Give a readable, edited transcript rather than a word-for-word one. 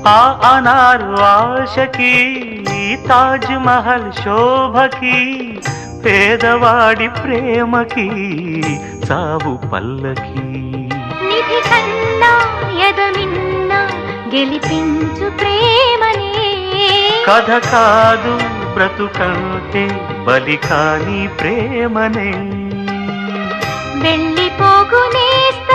ఆ అనారు ఆశకి తాజ్ మహల్ శోభకి పేదవాడి ప్రేమకి సావు పల్లకి నిధి కన్నా ఎదమిన్న గెలిపించు ప్రేమనే కథ కాదు బ్రతుకంటే బలి కాని ప్రేమనే వెళ్ళిపోగునేస్తా